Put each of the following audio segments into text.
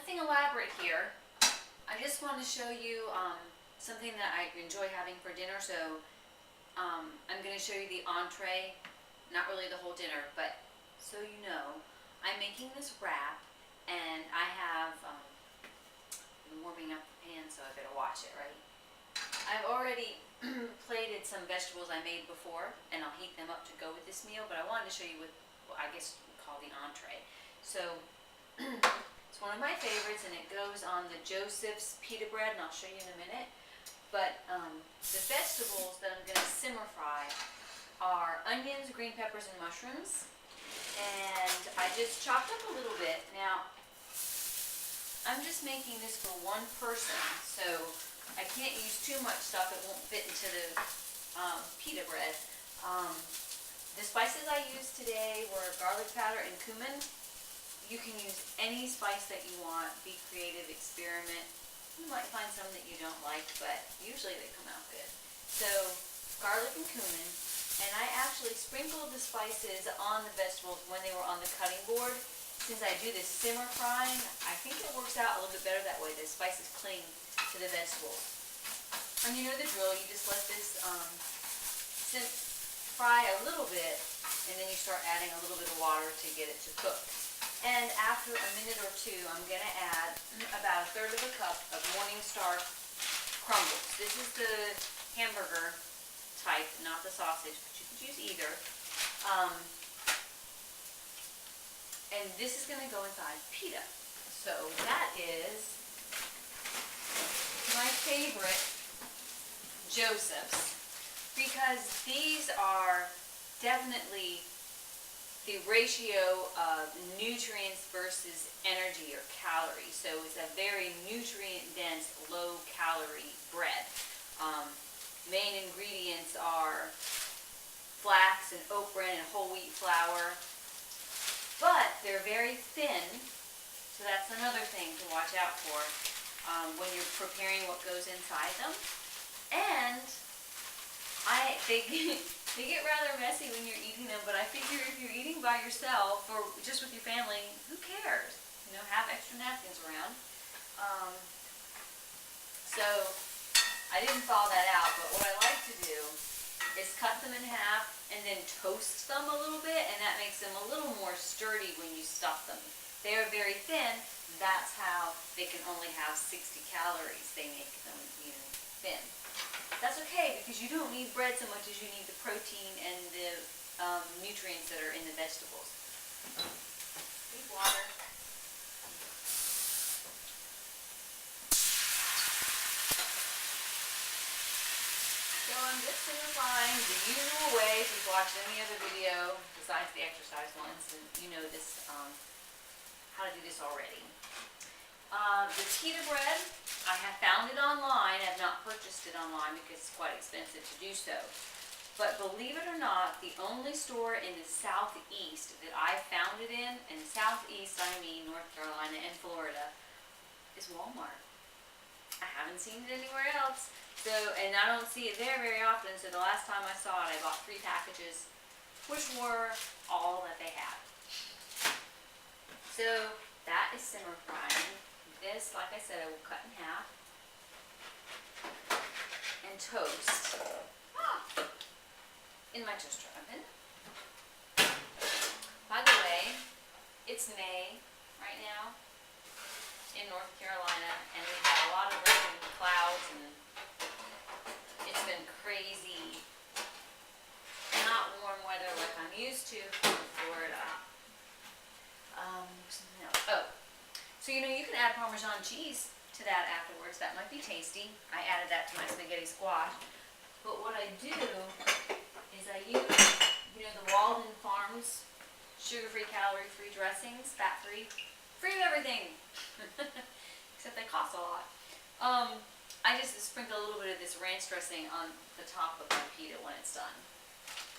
nothing elaborate here. I just want to show you something that I enjoy having for dinner. So I'm going to show you the entree, not really the whole dinner, but so you know, I'm making this wrap, and I have been warming up the pan, so I better watch it, right? I've already plated some vegetables I made before, and I'll heat them up to go with this meal, but I wanted to show you what I guess we call the entree. So it's one of my favorites, and it goes on the Joseph's pita bread, and I'll show you in a minute. But the vegetables that I'm going to simmer fry are onions, green peppers, and mushrooms. And I just chopped up a little bit. Now, I'm just making this for one person, so I can't use too much stuff. It won't fit into the pita bread. The spices I used today were garlic powder and cumin. You can use any spice that you want. Be creative, experiment. You might find some that you don't like, but usually they come out good. So, garlic and cumin. And I actually sprinkled the spices on the vegetables when they were on the cutting board. Since I do this simmer frying, I think it works out a little bit better that way. The spices cling to the vegetables. And you know the drill. You just let this fry a little bit, and then you start adding a little bit of water to get it to cook. And after a minute or two, I'm going to add about 1/3 of a cup of Morningstar Crumbles. This is the hamburger type, not the sausage, but you could use either. And this is going to go inside pita. So that is my favorite Joseph's, because these are definitely the ratio of nutrients versus energy or calories. So it's a very nutrient-dense, low-calorie bread. Main ingredients are flax and oat bran and whole wheat flour, but they're very thin, so that's another thing to watch out for when you're preparing what goes inside them. And they get rather messy when you're eating them, but I figure if you're eating by yourself or just with your family, who cares? You know, have extra napkins around. So I didn't thaw that out, but what I like to do is cut them in half and then toast them a little bit, and that makes them a little more sturdy when you stuff them. They are very thin. That's how they can only have 60 calories. They make them, you know, thin. That's okay, because you don't need bread so much as you need the protein and the nutrients that are in the vegetables. Need water. So I'm just simplifying the usual way. If you've watched any other video besides the exercise ones, and you know this, how to do this already. The pita bread, I have found it online. I have not purchased it online because it's quite expensive to do so. But believe it or not, the only store in the southeast that I found it in, and southeast I mean North Carolina and Florida, is Walmart. I haven't seen it anywhere else. So, and I don't see it there very often, so the last time I saw it, I bought 3 packages, which were all that they had. So, that is simmer frying. This, like I said, I will cut in half and toast in my toaster oven. By the way, it's May right now in North Carolina, and we've had a lot of rain and clouds, and it's been crazy, not warm weather like I'm used to from Florida. Something else. Oh. So, you know, you can add Parmesan cheese to that afterwards. That might be tasty. I added that to my spaghetti squash. But what I do is I use, you know, the Walden Farms sugar-free, calorie-free dressings, fat-free, free of everything. Except they cost a lot. I just sprinkle a little bit of this ranch dressing on the top of my pita when it's done.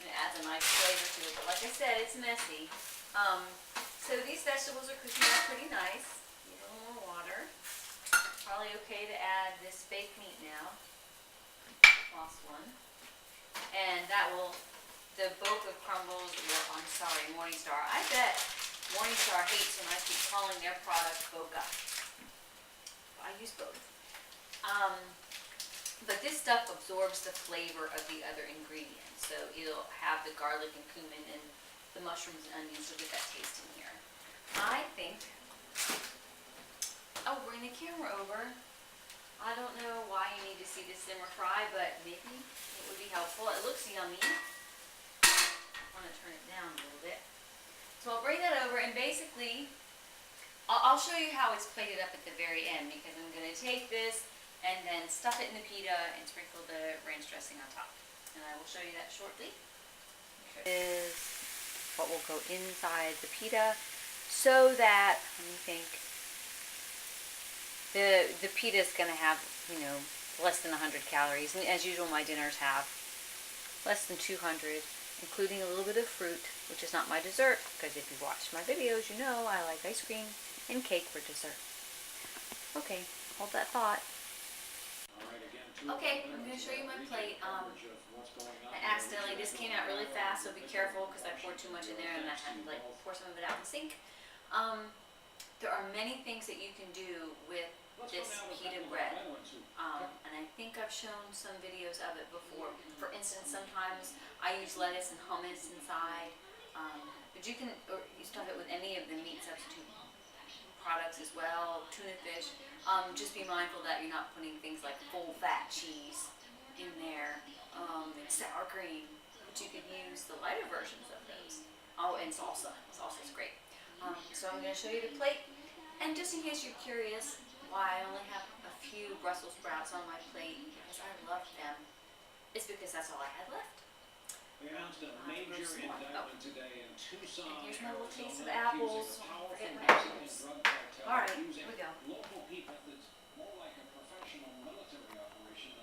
And it adds a nice flavor to it. But like I said, it's messy. So these vegetables are cooking out pretty nice. Need a little more water. Probably okay to add this baked meat now. Lost one. And that will, the bulk of Crumbles, I'm sorry, Morningstar. I bet Morningstar hates when I keep calling their product Boca. I use both. But this stuff absorbs the flavor of the other ingredients. So it'll have the garlic and cumin and the mushrooms and onions, so get that taste in here. I think, I'll bring the camera over. I don't know why you need to see this simmer fry, but maybe it would be helpful. It looks yummy. I want to turn it down a little bit. So I'll bring that over, and basically, I'll show you how it's plated up at the very end, because I'm going to take this and then stuff it in the pita and sprinkle the ranch dressing on top. And I will show you that shortly. This is what will go inside the pita, so that, let me think, the pita is going to have, you know, less than 100 calories. And as usual, my dinners have less than 200, including a little bit of fruit, which is not my dessert, because if you watch my videos, you know I like ice cream and cake for dessert. Okay, hold that thought. Okay, I'm going to show you my plate. I accidentally, this came out really fast, so be careful, because I poured too much in there and I had to like pour some of it out in the sink. There are many things that you can do with this pita bread, and I think I've shown some videos of it before. For instance, sometimes I use lettuce and hummus inside, but you can you stuff it with any of the meat substitute products as well, tuna fish. Just be mindful that you're not putting things like full fat cheese in there, and sour cream, but you could use the lighter versions of those. Oh, and salsa. Salsa's great. So I'm going to show you the plate, and just in case you're curious why I only have a few Brussels sprouts on my plate, because I love them, it's because that's all I had left. We announced a major indictment today in Tucson. And here's my little taste of apples. Forget my apples. Alright, here we go. Local people, that's more like a professional military operation,